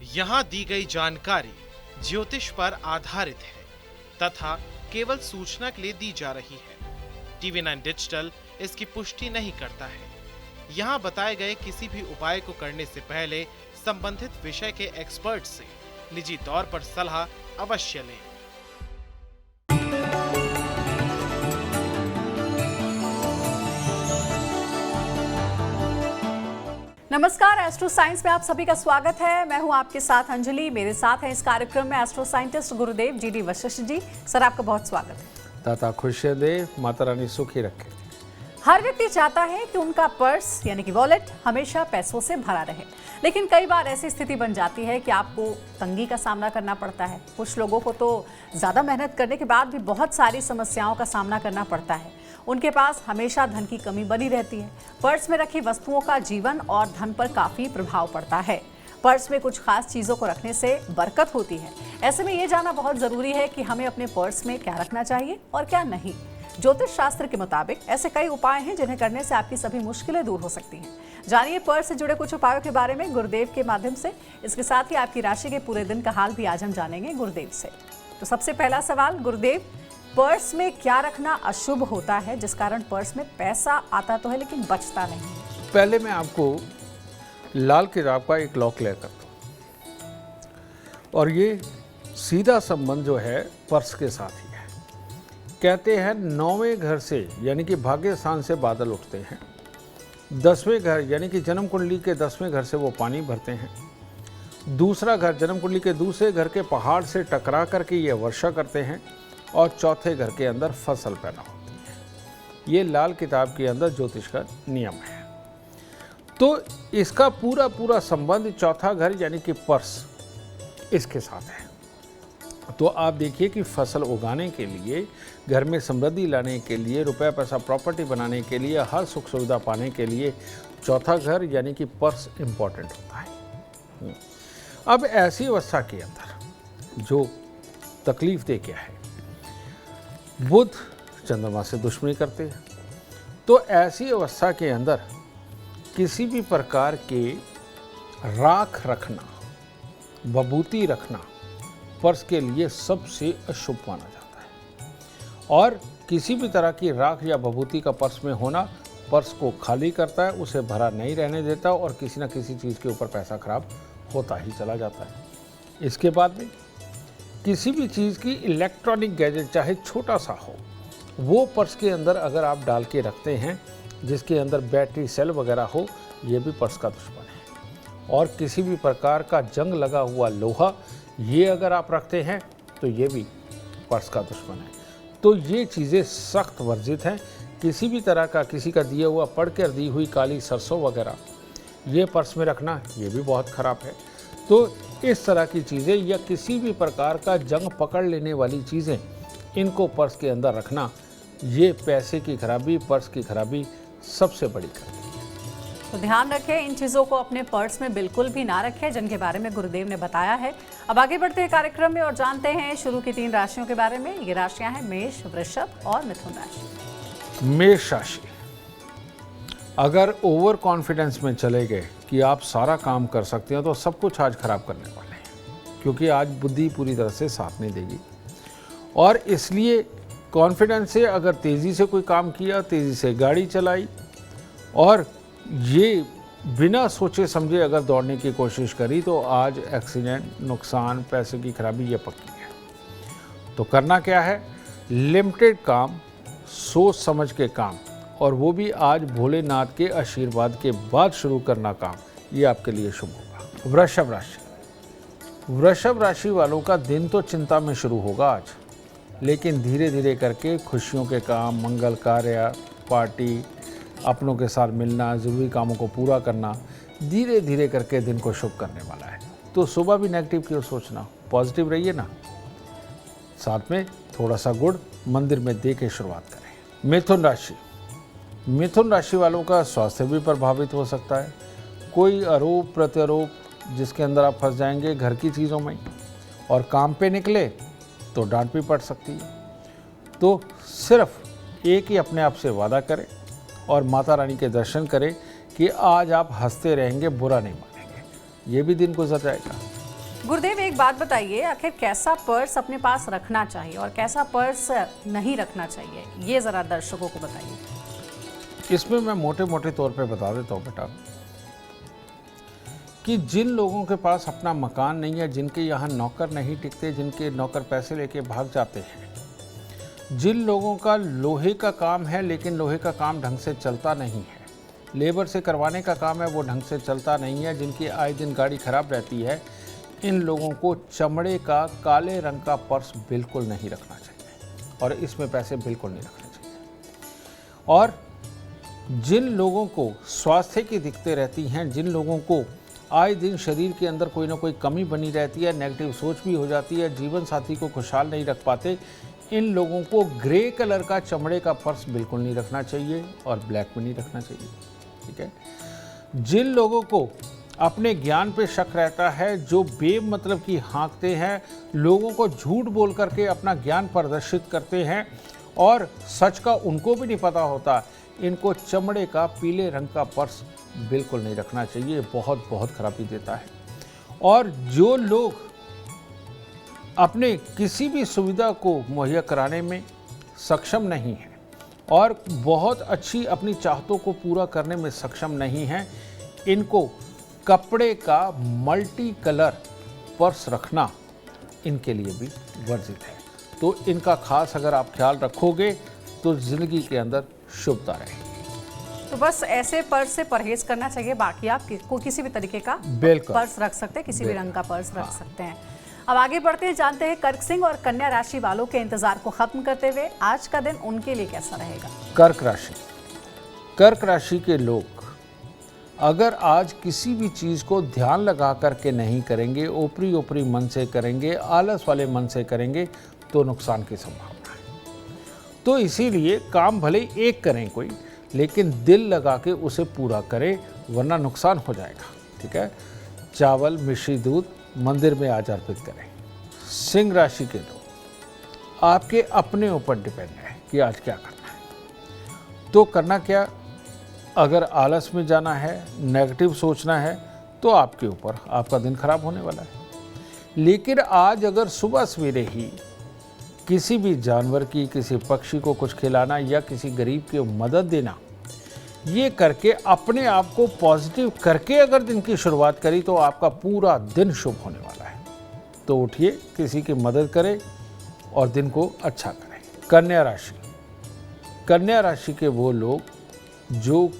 यहाँ दी गई जानकारी ज्योतिष पर आधारित है तथा केवल सूचना के लिए दी जा रही है। TV9 डिजिटल इसकी पुष्टि नहीं करता है। यहाँ बताए गए किसी भी उपाय को करने से पहले संबंधित विषय के एक्सपर्ट से निजी तौर पर सलाह अवश्य लें। नमस्कार, एस्ट्रो साइंस में आप सभी का स्वागत है। मैं हूं आपके साथ अंजलि। मेरे साथ हैं इस कार्यक्रम में एस्ट्रो साइंटिस्ट गुरुदेव जी.डी. वशिष्ठ जी। सर, आपका बहुत स्वागत है। दाता खुशियाँ दे, माता रानी सुखी रखे। हर व्यक्ति चाहता है कि उनका पर्स यानी कि वॉलेट हमेशा पैसों से भरा रहे, लेकिन कई बार ऐसी स्थिति बन जाती है कि आपको तंगी का सामना करना पड़ता है। कुछ लोगों को तो ज़्यादा मेहनत करने के बाद भी बहुत सारी समस्याओं का सामना करना पड़ता है। उनके पास हमेशा धन की कमी बनी रहती है। पर्स में रखी वस्तुओं का जीवन और धन पर काफ़ी प्रभाव पड़ता है। पर्स में कुछ खास चीज़ों को रखने से बरकत होती है। ऐसे में ये जानना बहुत ज़रूरी है कि हमें अपने पर्स में क्या रखना चाहिए और क्या नहीं। ज्योतिष शास्त्र के मुताबिक ऐसे कई उपाय हैं जिन्हें करने से आपकी सभी मुश्किलें दूर हो सकती हैं। जानिए पर्स से जुड़े कुछ उपायों के बारे में गुरुदेव के माध्यम से। इसके साथ ही आपकी राशि के पूरे दिन का हाल भी आज हम जानेंगे गुरुदेव से। तो सबसे पहला सवाल, गुरुदेव, पर्स में क्या रखना अशुभ होता है जिस कारण पर्स में पैसा आता तो है लेकिन बचता नहीं? पहले मैं आपको लाल किताब का एक लॉक ले करता हूँ और ये सीधा संबंध जो है पर्स के साथ ही है। कहते हैं 9वें घर से यानी कि भाग्य स्थान से बादल उठते हैं, 10वें घर यानी कि जन्म कुंडली के 10वें घर से वो पानी भरते हैं, दूसरा घर जन्म कुंडली के दूसरे घर के पहाड़ से टकरा करके ये वर्षा करते हैं और चौथे घर के अंदर फसल पैदा होती है। ये लाल किताब के अंदर ज्योतिष का नियम है। तो इसका पूरा पूरा संबंध चौथा घर यानी कि पर्स इसके साथ है। तो आप देखिए कि फसल उगाने के लिए, घर में समृद्धि लाने के लिए, रुपया पैसा प्रॉपर्टी बनाने के लिए, हर सुख सुविधा पाने के लिए चौथा घर यानी कि पर्स इम्पॉर्टेंट होता है। अब ऐसी अवस्था के अंदर जो तकलीफ दे क्या है, बुध चंद्रमा से दुश्मनी करते हैं। तो ऐसी अवस्था के अंदर किसी भी प्रकार के राख रखना, विभूति रखना पर्स के लिए सबसे अशुभ माना जाता है। और किसी भी तरह की राख या विभूति का पर्स में होना पर्स को खाली करता है, उसे भरा नहीं रहने देता और किसी न किसी चीज़ के ऊपर पैसा खराब होता ही चला जाता है। इसके बाद में किसी भी चीज़ की इलेक्ट्रॉनिक गैजेट चाहे छोटा सा हो, वो पर्स के अंदर अगर आप डाल के रखते हैं जिसके अंदर बैटरी सेल वगैरह हो, ये भी पर्स का दुश्मन है। और किसी भी प्रकार का जंग लगा हुआ लोहा, ये अगर आप रखते हैं तो ये भी पर्स का दुश्मन है। तो ये चीज़ें सख्त वर्जित हैं। किसी भी तरह का किसी का दिया हुआ पढ़ कर दी हुई काली सरसों वगैरह ये पर्स में रखना, ये भी बहुत ख़राब है। तो इस तरह की चीज़ें या किसी भी प्रकार का जंग पकड़ लेने वाली चीज़ें, इनको पर्स के अंदर रखना, ये पैसे की खराबी, पर्स की खराबी सबसे बड़ी खराबी है। तो ध्यान रखें, इन चीज़ों को अपने पर्स में बिल्कुल भी ना रखें जिनके बारे में गुरुदेव ने बताया है। अब आगे बढ़ते हैं कार्यक्रम में और जानते हैं शुरू की 3 राशियों के बारे में। ये राशियां हैं मेष, वृषभ और मिथुन राशि। मेष राशि, अगर ओवर कॉन्फिडेंस में चले गए कि आप सारा काम कर सकते हैं तो सब कुछ आज खराब करने वाले हैं, क्योंकि आज बुद्धि पूरी तरह से साथ नहीं देगी। और इसलिए कॉन्फिडेंस से अगर तेज़ी से कोई काम किया, तेज़ी से गाड़ी चलाई और ये बिना सोचे समझे अगर दौड़ने की कोशिश करी तो आज एक्सीडेंट, नुकसान, पैसे की खराबी ये पक्की है। तो करना क्या है, लिमिटेड काम, सोच समझ के काम, और वो भी आज भोलेनाथ के आशीर्वाद के बाद शुरू करना काम, ये आपके लिए शुभ होगा। वृषभ राशि, वृषभ राशि वालों का दिन तो चिंता में शुरू होगा आज, लेकिन धीरे धीरे करके खुशियों के काम, मंगल कार्य, पार्टी, अपनों के साथ मिलना, ज़रूरी कामों को पूरा करना, धीरे धीरे करके दिन को शुभ करने वाला है। तो सुबह भी नेगेटिव क्यों सोचना, पॉजिटिव रहिए ना। साथ में थोड़ा सा गुड़ मंदिर में दे के शुरुआत करें। मिथुन राशि, मिथुन राशि वालों का स्वास्थ्य भी प्रभावित हो सकता है। कोई आरोप प्रत्यारोप जिसके अंदर आप फंस जाएंगे घर की चीज़ों में, और काम पे निकले तो डांट भी पड़ सकती है। तो सिर्फ एक ही अपने आप से वादा करें और माता रानी के दर्शन करें कि आज आप हंसते रहेंगे, बुरा नहीं मानेंगे। ये भी दिन गुजर जाएगा। गुरुदेव, एक बात बताइए, आखिर कैसा पर्स अपने पास रखना चाहिए और कैसा पर्स नहीं रखना चाहिए, ये ज़रा दर्शकों को बताइए। इसमें मैं मोटे मोटे तौर पे बता देता हूँ बेटा कि जिन लोगों के पास अपना मकान नहीं है, जिनके यहाँ नौकर नहीं टिकते, जिनके नौकर पैसे लेके भाग जाते हैं, जिन लोगों का लोहे का काम है लेकिन लोहे का काम ढंग से चलता नहीं है, लेबर से करवाने का काम है वो ढंग से चलता नहीं है, जिनकी आए दिन गाड़ी खराब रहती है, इन लोगों को चमड़े का काले रंग का पर्स बिल्कुल नहीं रखना चाहिए और इसमें पैसे बिल्कुल नहीं रखने चाहिए। और जिन लोगों को स्वास्थ्य की दिक्कतें रहती हैं, जिन लोगों को आए दिन शरीर के अंदर कोई ना कोई कमी बनी रहती है, नेगेटिव सोच भी हो जाती है, जीवन साथी को खुशहाल नहीं रख पाते, इन लोगों को ग्रे कलर का चमड़े का पर्स बिल्कुल नहीं रखना चाहिए और ब्लैक भी नहीं रखना चाहिए। ठीक है। जिन लोगों को अपने ज्ञान पे शक रहता है, जो बेमतलब की हाँकते हैं, लोगों को झूठ बोल करके अपना ज्ञान प्रदर्शित करते हैं और सच का उनको भी नहीं पता होता, इनको चमड़े का पीले रंग का पर्स बिल्कुल नहीं रखना चाहिए, बहुत बहुत खराबी देता है। और जो लोग अपने किसी भी सुविधा को मुहैया कराने में सक्षम नहीं हैं और बहुत अच्छी अपनी चाहतों को पूरा करने में सक्षम नहीं हैं, इनको कपड़े का मल्टी कलर पर्स रखना इनके लिए भी वर्जित है। तो इनका खास अगर आप ख्याल रखोगे तो ज़िंदगी के अंदर शुभता रहेगी। तो बस ऐसे पर्स से परहेज करना चाहिए, बाकी आप को किसी भी तरीके का पर्स रख सकते हैं, किसी भी रंग का पर्स रख सकते हैं। अब आगे बढ़ते हैं, जानते हैं कर्क सिंह और कन्या राशि वालों के इंतजार को खत्म करते हुए आज का दिन उनके लिए कैसा रहेगा। कर्क राशि के लोग अगर आज किसी भी चीज़ को ध्यान लगा करके नहीं करेंगे, ऊपरी ऊपरी मन से करेंगे, आलस वाले मन से करेंगे तो नुकसान की संभावना है। तो इसीलिए काम भले एक करें कोई, लेकिन दिल लगा के उसे पूरा करें, वरना नुकसान हो जाएगा। ठीक है। चावल, मिश्री दूध मंदिर में आज अर्पित करें। सिंह राशि के लोग आपके अपने ऊपर डिपेंड है कि आज क्या करना है। तो करना क्या, अगर आलस में जाना है, नेगेटिव सोचना है तो आपके ऊपर, आपका दिन खराब होने वाला है। लेकिन आज अगर सुबह सवेरे ही किसी भी जानवर की, किसी पक्षी को कुछ खिलाना या किसी गरीब की मदद देना, ये करके अपने आप को पॉजिटिव करके अगर दिन की शुरुआत करी तो आपका पूरा दिन शुभ होने वाला है। तो उठिए, किसी की मदद करें और दिन को अच्छा करें। कन्या राशि के वो लोग जो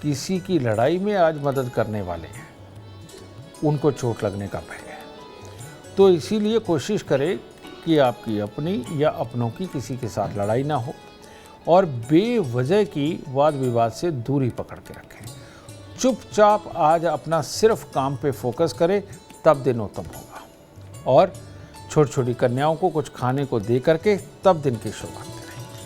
किसी की लड़ाई में आज मदद करने वाले हैं, उनको चोट लगने का भय है। तो इसीलिए कोशिश करें कि आपकी अपनी या अपनों की किसी के साथ लड़ाई ना हो और बेवजह की वाद विवाद से दूरी पकड़ के रखें। चुपचाप आज अपना सिर्फ काम पे फोकस करें, तब दिन उत्तम होगा। और छोटी छोटी कन्याओं को कुछ खाने को दे करके तब दिन की शुरुआत करें।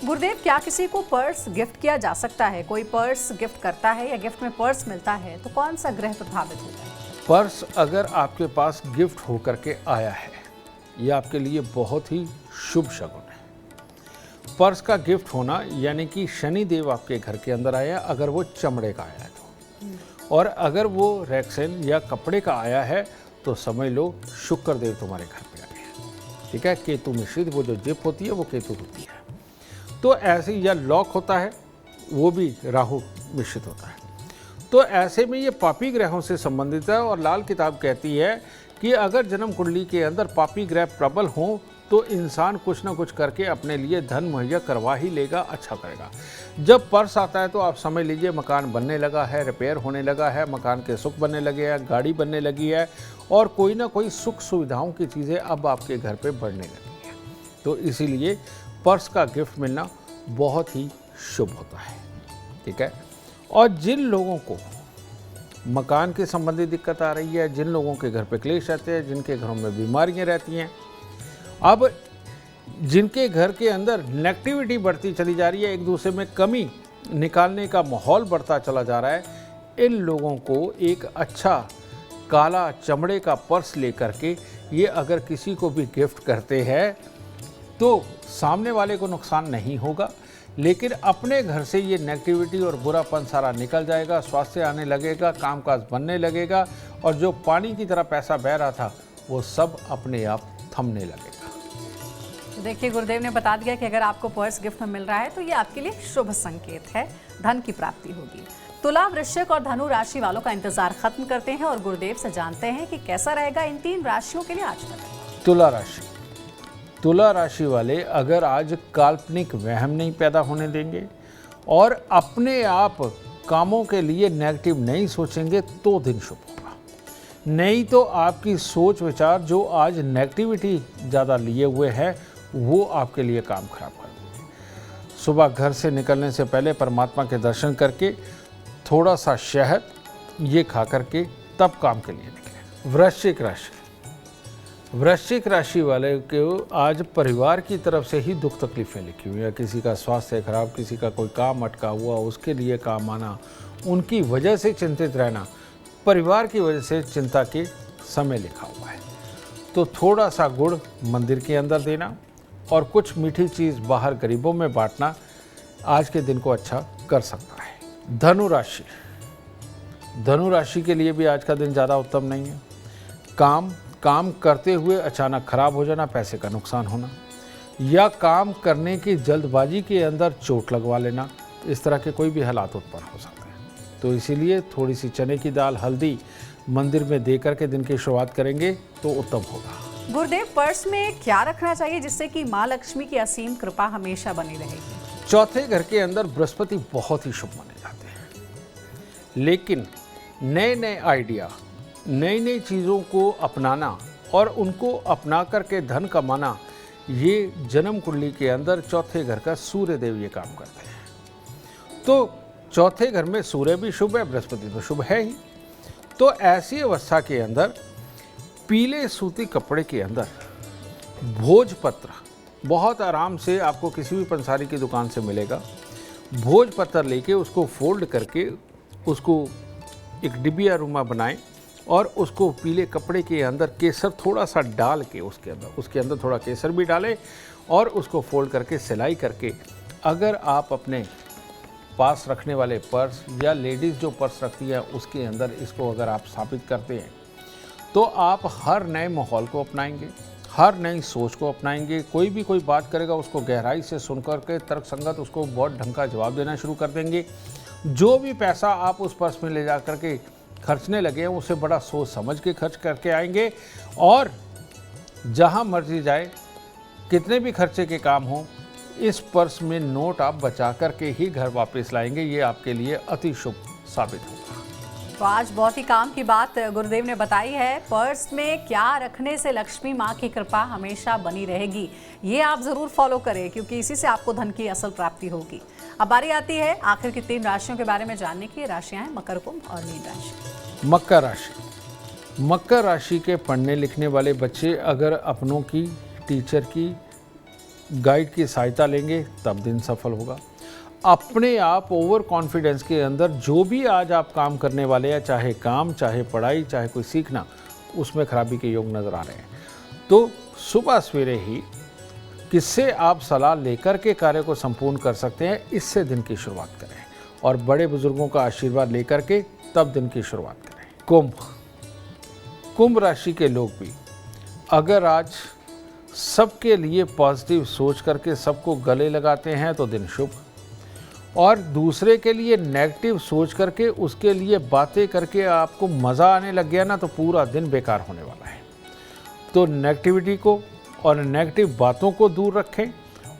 गुरुदेव, क्या किसी को पर्स गिफ्ट किया जा सकता है? कोई पर्स गिफ्ट करता है या गिफ्ट में पर्स मिलता है तो कौन सा ग्रह प्रभावित होता है? पर्स अगर आपके पास गिफ्ट होकर के आया है, ये आपके लिए बहुत ही शुभ शगुन है। पर्स का गिफ्ट होना यानी कि शनि देव आपके घर के अंदर आया, अगर वो चमड़े का आया तो, और अगर वो रेक्सिन या कपड़े का आया है तो समझ लो शुक्र देव तुम्हारे घर पे आ गया। ठीक है। केतु मिश्रित वो जो जिप होती है वो केतु होती है। तो ऐसे, या लॉक होता है वो भी राहु मिश्रित होता है। तो ऐसे में ये पापी ग्रहों से संबंधित है और लाल किताब कहती है कि अगर जन्म कुंडली के अंदर पापी ग्रह प्रबल हों तो इंसान कुछ ना कुछ करके अपने लिए धन मुहैया करवा ही लेगा, अच्छा करेगा। जब पर्स आता है तो आप समझ लीजिए मकान बनने लगा है, रिपेयर होने लगा है, मकान के सुख बनने लगे हैं, गाड़ी बनने लगी है और कोई ना कोई सुख सुविधाओं की चीज़ें अब आपके घर पे बढ़ने लगी हैं। तो इसीलिए पर्स का गिफ्ट मिलना बहुत ही शुभ होता है। ठीक है। और जिन लोगों को मकान के संबंधी दिक्कत आ रही है, जिन लोगों के घर पे क्लेश रहते हैं, जिनके घरों में बीमारियां रहती हैं, अब जिनके घर के अंदर नेगेटिविटी बढ़ती चली जा रही है, एक दूसरे में कमी निकालने का माहौल बढ़ता चला जा रहा है, इन लोगों को एक अच्छा काला चमड़े का पर्स लेकर के ये अगर किसी को भी गिफ्ट करते हैं तो सामने वाले को नुकसान नहीं होगा, लेकिन अपने घर से ये नेगेटिविटी और बुरापन सारा निकल जाएगा, स्वास्थ्य आने लगेगा, कामकाज बनने लगेगा और जो पानी की तरह पैसा बह रहा था वो सब अपने आप थमने लगेगा। देखिए, गुरुदेव ने बता दिया कि अगर आपको पर्स गिफ्ट में मिल रहा है तो ये आपके लिए शुभ संकेत है, धन की प्राप्ति होगी। तुला, वृश्चिक और धनु राशि वालों का इंतजार खत्म करते हैं और गुरुदेव से जानते हैं कि कैसा रहेगा इन 3 राशियों के लिए आज का दिन। तुला राशि। तुला राशि वाले अगर आज काल्पनिक वहम नहीं पैदा होने देंगे और अपने आप कामों के लिए नेगेटिव नहीं सोचेंगे तो दिन शुभ होगा। नहीं तो आपकी सोच विचार जो आज नेगेटिविटी ज़्यादा लिए हुए है वो आपके लिए काम खराब कर देंगे। सुबह घर से निकलने से पहले परमात्मा के दर्शन करके थोड़ा सा शहद ये खा करके तब काम के लिए निकलें। वृश्चिक राशि। वृश्चिक राशि वाले को आज परिवार की तरफ से ही दुख तकलीफें लिखी हुई है। किसी का स्वास्थ्य खराब, किसी का कोई काम अटका हुआ, उसके लिए काम आना, उनकी वजह से चिंतित रहना, परिवार की वजह से चिंता के समय लिखा हुआ है। तो थोड़ा सा गुड़ मंदिर के अंदर देना और कुछ मीठी चीज़ बाहर गरीबों में बांटना आज के दिन को अच्छा कर सकता है। धनु राशि। धनु राशि के लिए भी आज का दिन ज़्यादा उत्तम नहीं है। काम करते हुए अचानक खराब हो जाना, पैसे का नुकसान होना या काम करने की जल्दबाजी के अंदर चोट लगवा लेना, इस तरह के कोई भी हालात उत्पन्न हो सकते हैं। तो इसीलिए थोड़ी सी चने की दाल, हल्दी मंदिर में दे करके दिन की शुरुआत करेंगे तो उत्तम होगा। गुरुदेव, पर्स में क्या रखना चाहिए जिससे कि माँ लक्ष्मी की असीम कृपा हमेशा बनी रहेगी? चौथे घर के अंदर बृहस्पति बहुत ही शुभ माने जाते हैं, लेकिन नए नए आइडिया, नई नई चीज़ों को अपनाना और उनको अपना करके धन कमाना, ये जन्म कुंडली के अंदर चौथे घर का सूर्य देव ये काम करते हैं। तो चौथे घर में सूर्य भी शुभ है, बृहस्पति तो शुभ है ही। तो ऐसी अवस्था के अंदर पीले सूती कपड़े के अंदर भोजपत्र बहुत आराम से आपको किसी भी पंसारी की दुकान से मिलेगा। भोजपत्र लेके उसको फोल्ड करके उसको एक डिबिया रूमा बनाएं और उसको पीले कपड़े के अंदर केसर थोड़ा सा डाल के उसके अंदर थोड़ा केसर भी डालें और उसको फोल्ड करके सिलाई करके अगर आप अपने पास रखने वाले पर्स या लेडीज़ जो पर्स रखती है उसके अंदर इसको अगर आप स्थापित करते हैं तो आप हर नए माहौल को अपनाएंगे, हर नई सोच को अपनाएंगे। कोई बात करेगा उसको गहराई से सुन करके तर्क संगत उसको बहुत ढंग का जवाब देना शुरू कर देंगे। जो भी पैसा आप उस पर्स में ले जा करके खर्चने लगे हैं उसे बड़ा सोच समझ के खर्च करके आएंगे और जहां मर्जी जाए, कितने भी खर्चे के काम हो, इस पर्स में नोट आप बचा करके ही घर वापस लाएंगे। ये आपके लिए अति शुभ साबित होगा। तो आज बहुत ही काम की बात गुरुदेव ने बताई है। पर्स में क्या रखने से लक्ष्मी माँ की कृपा हमेशा बनी रहेगी, ये आप जरूर फॉलो करें क्योंकि इसी से आपको धन की असल प्राप्ति होगी। अब बारी आती है आखिर की 3 राशियों के बारे में जानने की। राशियां हैं मकर, कुंभ और मीन राशि। मकर राशि। मकर राशि के पढ़ने लिखने वाले बच्चे अगर अपनों की टीचर की गाइड की सहायता लेंगे तब दिन सफल होगा। अपने आप ओवर कॉन्फिडेंस के अंदर जो भी आज आप काम करने वाले हैं, चाहे काम, चाहे पढ़ाई, चाहे कोई सीखना, उसमें खराबी के योग नज़र आ रहे हैं। तो सुबह सवेरे ही किससे आप सलाह लेकर के कार्य को संपूर्ण कर सकते हैं, इससे दिन की शुरुआत करें और बड़े बुजुर्गों का आशीर्वाद लेकर के तब दिन की शुरुआत करें। कुंभ राशि के लोग भी अगर आज सबके लिए पॉजिटिव सोच करके सबको गले लगाते हैं तो दिन शुभ, और दूसरे के लिए नेगेटिव सोच करके उसके लिए बातें करके आपको मज़ा आने लग गया ना तो पूरा दिन बेकार होने वाला है। तो नेगेटिविटी को और नेगेटिव बातों को दूर रखें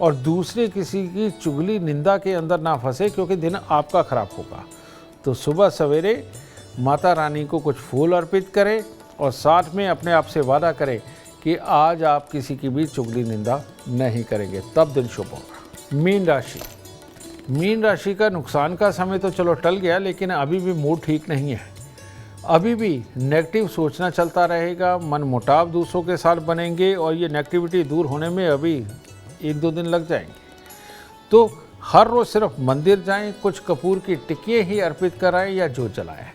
और दूसरे किसी की चुगली निंदा के अंदर ना फंसे क्योंकि दिन आपका खराब होगा। तो सुबह सवेरे माता रानी को कुछ फूल अर्पित करें और साथ में अपने आप से वादा करें कि आज आप किसी की भी चुगली निंदा नहीं करेंगे, तब दिन शुभ होगा। मीन राशि। मीन राशि का नुकसान का समय तो चलो टल गया, लेकिन अभी भी मूड ठीक नहीं है। अभी भी नेगेटिव सोचना चलता रहेगा, मन मुटाव दूसरों के साथ बनेंगे और ये नेगेटिविटी दूर होने में अभी 1-2 दिन लग जाएंगे। तो हर रोज़ सिर्फ मंदिर जाएं, कुछ कपूर की टिक्कियाँ ही अर्पित कराएं या जोत जलाएं,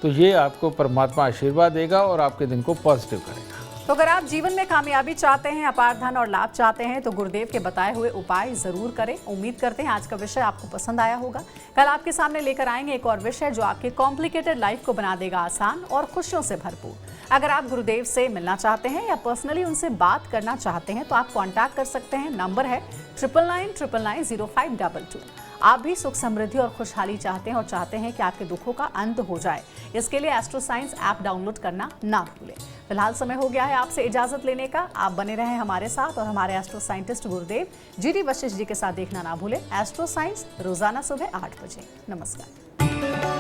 तो ये आपको परमात्मा आशीर्वाद देगा और आपके दिन को पॉजिटिव करेगा। तो अगर आप जीवन में कामयाबी चाहते हैं, अपार धन और लाभ चाहते हैं तो गुरुदेव के बताए हुए उपाय जरूर करें। उम्मीद करते हैं आज का विषय आपको पसंद आया होगा। कल आपके सामने लेकर आएंगे एक और विषय जो आपके कॉम्प्लिकेटेड लाइफ को बना देगा आसान और खुशियों से भरपूर। अगर आप गुरुदेव से मिलना चाहते हैं या पर्सनली उनसे बात करना चाहते हैं तो आप कांटेक्ट कर सकते हैं। नंबर है 9999990522। आप भी सुख समृद्धि और खुशहाली चाहते हैं और चाहते हैं कि आपके दुखों का अंत हो जाए, इसके लिए एस्ट्रो साइंस ऐप डाउनलोड करना ना भूलें। फिलहाल समय हो गया है आपसे इजाजत लेने का। आप बने रहें हमारे साथ और हमारे एस्ट्रो साइंटिस्ट गुरुदेव GD वशिष्ठ जी के साथ देखना ना भूलें एस्ट्रो साइंस रोजाना सुबह 8 बजे। नमस्कार।